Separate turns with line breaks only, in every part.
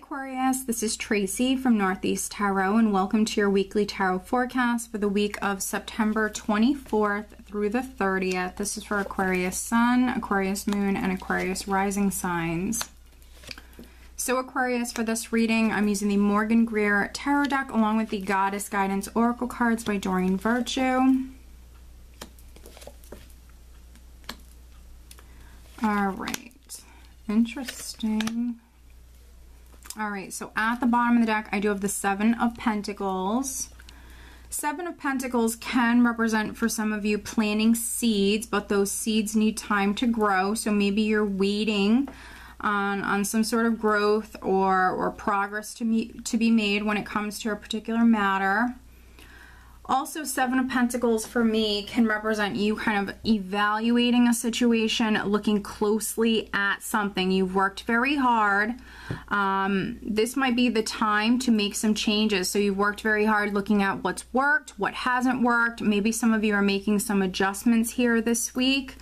Aquarius, this is Tracy from Northeast Tarot, and welcome to your weekly tarot forecast for the week of September 24th through the 30th. This is for Aquarius Sun, Aquarius Moon, and Aquarius Rising signs. So Aquarius, for this reading, I'm using the Morgan Greer Tarot deck along with the Goddess Guidance Oracle cards by Doreen Virtue. All right, interesting. All right, so at the bottom of the deck, I do have the Seven of Pentacles. Seven of Pentacles can represent, for some of you, planting seeds, but those seeds need time to grow. So maybe you're waiting on some sort of growth or progress to be made when it comes to a particular matter. Also, Seven of Pentacles for me can represent you kind of evaluating a situation, looking closely at something. You've worked very hard. This might be the time to make some changes. So you've worked very hard looking at what's worked, what hasn't worked. Maybe some of you are making some adjustments here this week.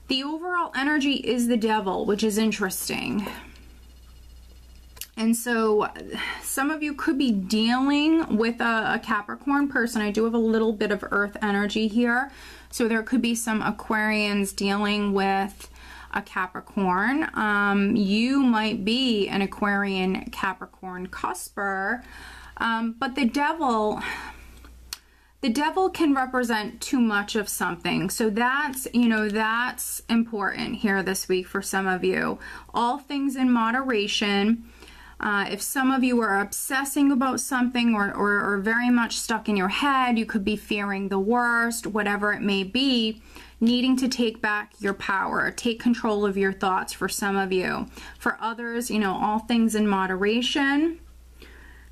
The overall energy is the Devil, which is interesting. And so some of you could be dealing with a Capricorn person. I do have a little bit of earth energy here. So there could be some Aquarians dealing with a Capricorn. You might be an Aquarian Capricorn cusper. But the devil can represent too much of something. So that's, that's important here this week for some of you. All things in moderation. If some of you are obsessing about something or very much stuck in your head, you could be fearing the worst, whatever it may be, needing to take back your power, take control of your thoughts for some of you. For others, all things in moderation.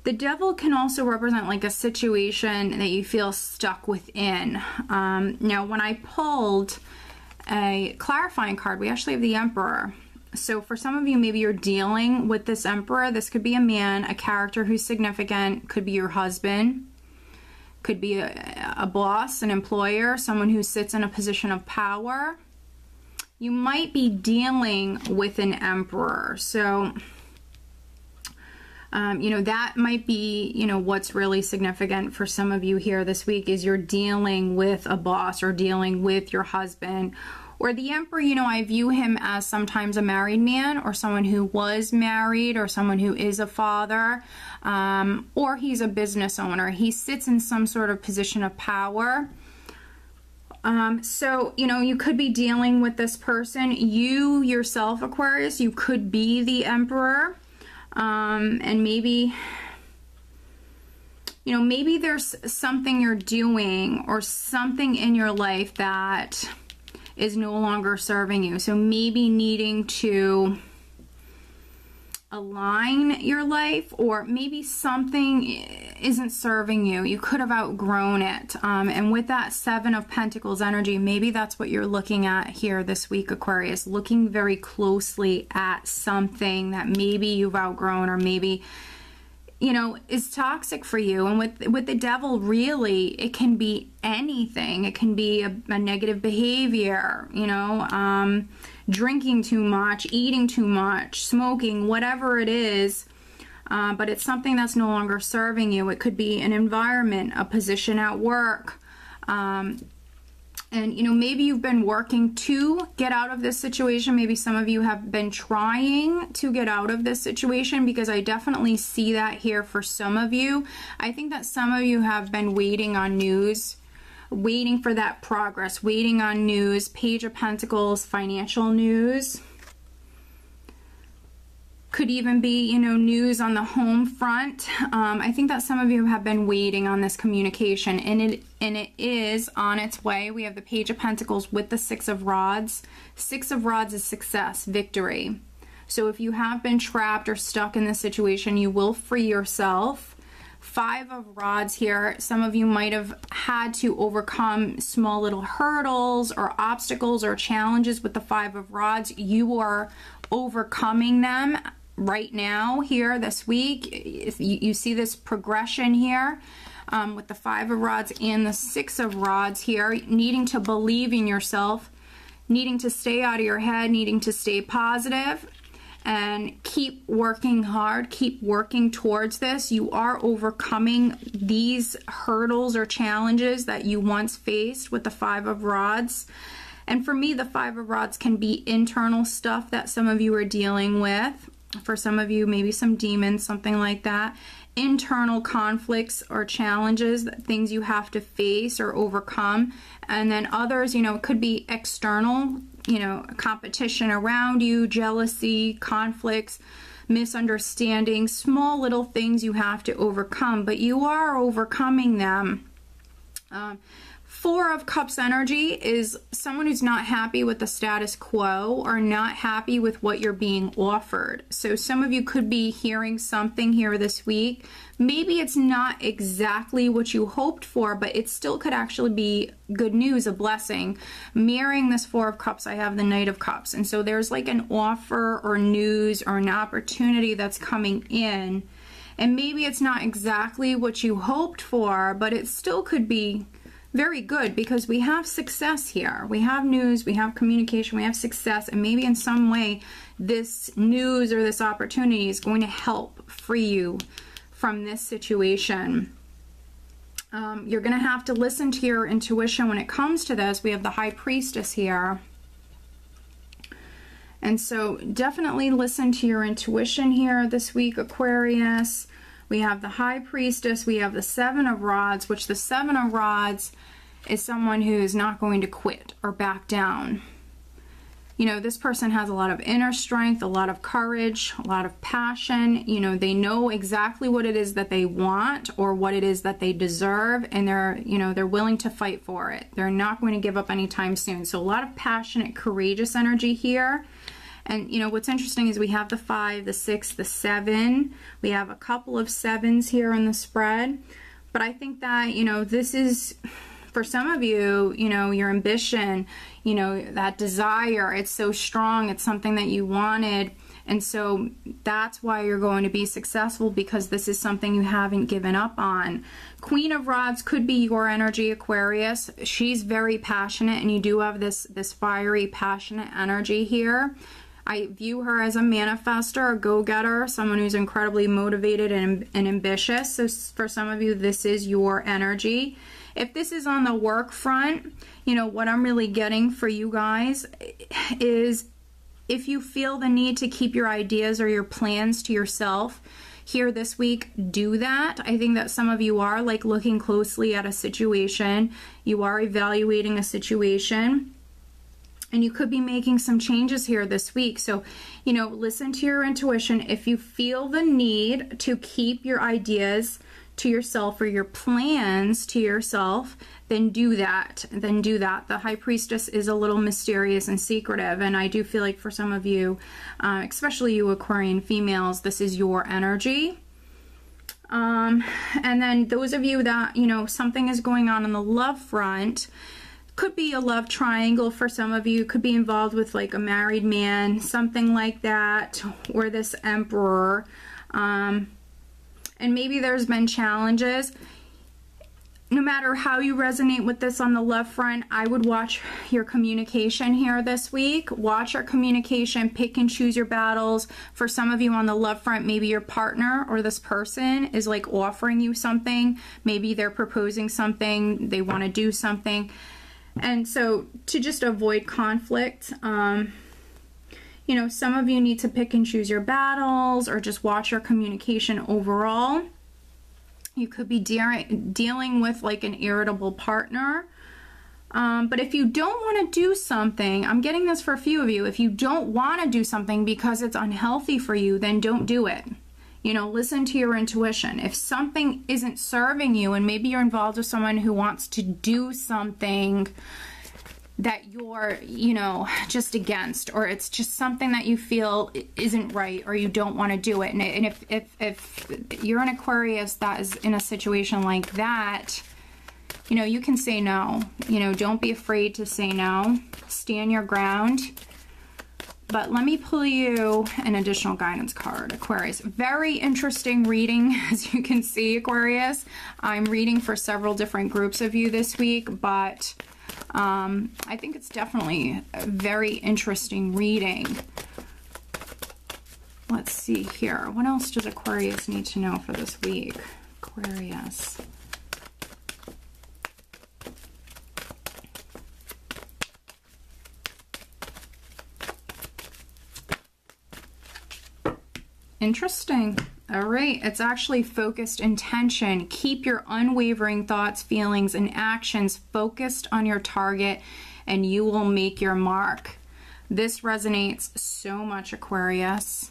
The Devil can also represent like a situation that you feel stuck within. Now, when I pulled a clarifying card, we actually have the Emperor. So for some of you, maybe you're dealing with this Emperor. This could be a man, a character who's significant, could be your husband, could be a boss, an employer, someone who sits in a position of power. You might be dealing with an Emperor. So, that might be, what's really significant for some of you here this week is you're dealing with a boss or dealing with your husband. Or the Emperor, I view him as sometimes a married man or someone who was married or someone who is a father, or he's a business owner. He sits in some sort of position of power. So, you could be dealing with this person. You yourself, Aquarius, you could be the Emperor. And maybe, maybe there's something you're doing or something in your life that is no longer serving you. So maybe needing to align your life, or maybe something isn't serving you. You could have outgrown it. And with that Seven of Pentacles energy, maybe that's what you're looking at here this week, Aquarius. Looking very closely at something that maybe you've outgrown or maybe is toxic for you. And with the Devil, really, it can be anything. It can be a negative behavior, drinking too much, eating too much, smoking, whatever it is. But it's something that's no longer serving you. It could be an environment, a position at work. And, maybe you've been working to get out of this situation. Maybe some of you have been trying to get out of this situation, because I definitely see that here for some of you. I think that some of you have been waiting on news, waiting for that progress, waiting on news. Page of Pentacles, financial news. Could even be, news on the home front. I think that some of you have been waiting on this communication, and it is on its way. We have the Page of Pentacles with the Six of Rods. Six of Rods is success, victory. So if you have been trapped or stuck in this situation, you will free yourself. Five of Rods here. Some of you might have had to overcome small little hurdles or obstacles or challenges with the Five of Rods. You are overcoming them right now here this week. You see this progression here with the Five of Rods and the Six of Rods here, needing to believe in yourself, needing to stay out of your head, needing to stay positive. and keep working hard, keep working towards this. You are overcoming these hurdles or challenges that you once faced with the Five of Rods. And for me, the Five of Rods can be internal stuff that some of you are dealing with. For some of you, maybe some demons, something like that. Internal conflicts or challenges, things you have to face or overcome. And then others, you know, it could be external, you know, competition around you, jealousy, conflicts, misunderstandings, small little things you have to overcome, but you are overcoming them. Four of Cups energy is someone who's not happy with the status quo or not happy with what you're being offered. So some of you could be hearing something here this week. Maybe it's not exactly what you hoped for, but it still could actually be good news, a blessing. Mirroring this Four of Cups, I have the Knight of Cups. And so there's like an offer or news or an opportunity that's coming in. And maybe it's not exactly what you hoped for, but it still could be very good because we have success here. We have news, we have communication, we have success, and maybe in some way this news or this opportunity is going to help free you from this situation. You're going to have to listen to your intuition when it comes to this. We have the High Priestess here. And so definitely listen to your intuition here this week, Aquarius. We have the High Priestess, we have the Seven of Rods, which the Seven of Rods is someone who is not going to quit or back down. You know, this person has a lot of inner strength, a lot of courage, a lot of passion. You know, they know exactly what it is that they want or what it is that they deserve, and they're, you know, they're willing to fight for it. They're not going to give up anytime soon. So a lot of passionate, courageous energy here. And, you know, what's interesting is we have the 5, the 6, the 7. We have a couple of 7s here in the spread. But I think that, you know, this is, for some of you, you know, your ambition, you know, that desire, it's so strong. It's something that you wanted. And so that's why you're going to be successful, because this is something you haven't given up on. Queen of Rods could be your energy, Aquarius. She's very passionate, and you do have this fiery, passionate energy here. I view her as a manifester, a go-getter, someone who's incredibly motivated and ambitious. So for some of you, this is your energy. If this is on the work front, you know, what I'm really getting for you guys is if you feel the need to keep your ideas or your plans to yourself here this week, do that. I think that some of you are like looking closely at a situation. You are evaluating a situation. And you could be making some changes here this week. So, you know, listen to your intuition. If you feel the need to keep your ideas to yourself or your plans to yourself, then do that. Then do that. The High Priestess is a little mysterious and secretive. And I do feel like for some of you, especially you Aquarian females, this is your energy. And then those of you that, you know, something is going on the love front, could be a love triangle for some of you, could be involved with like a married man, something like that, or this Emperor. And maybe there's been challenges. No matter how you resonate with this on the love front, I would watch your communication here this week. Watch your communication, pick and choose your battles. For some of you on the love front, maybe your partner or this person is like offering you something. Maybe they're proposing something, they want to do something. And so to just avoid conflict, you know, some of you need to pick and choose your battles or just watch your communication overall. You could be dealing with like an irritable partner. But if you don't want to do something, I'm getting this for a few of you, if you don't want to do something because it's unhealthy for you, then don't do it. You know, listen to your intuition. If something isn't serving you, and maybe you're involved with someone who wants to do something that you're, you know, just against, or it's just something that you feel isn't right, or you don't want to do it. And if you're an Aquarius that is in a situation like that, you know, you can say no. You know, don't be afraid to say no. Stand your ground. But let me pull you an additional guidance card, Aquarius. Very interesting reading, as you can see, Aquarius. I'm reading for several different groups of you this week, but I think it's definitely a very interesting reading. Let's see here. What else does Aquarius need to know for this week? Aquarius. Interesting. All right. It's actually focused intention. Keep your unwavering thoughts, feelings, and actions focused on your target, and you will make your mark. This resonates so much, Aquarius.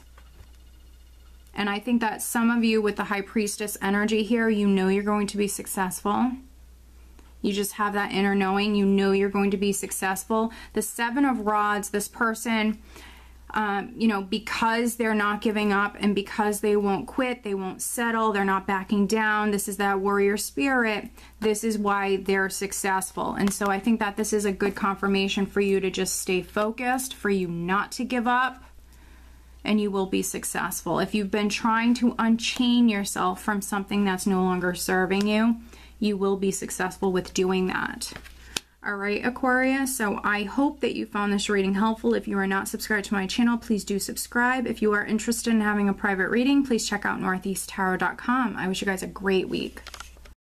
And I think that some of you with the High Priestess energy here, you know you're going to be successful. You just have that inner knowing. You know you're going to be successful. The Seven of Rods, this person, you know, because they're not giving up and because they won't quit, they won't settle, they're not backing down. This is that warrior spirit. This is why they're successful. And so I think that this is a good confirmation for you to just stay focused, for you not to give up, and you will be successful. If you've been trying to unchain yourself from something that's no longer serving you, you will be successful with doing that. All right, Aquarius, so I hope that you found this reading helpful. If you are not subscribed to my channel, please do subscribe. If you are interested in having a private reading, please check out northeasttarot.com. I wish you guys a great week.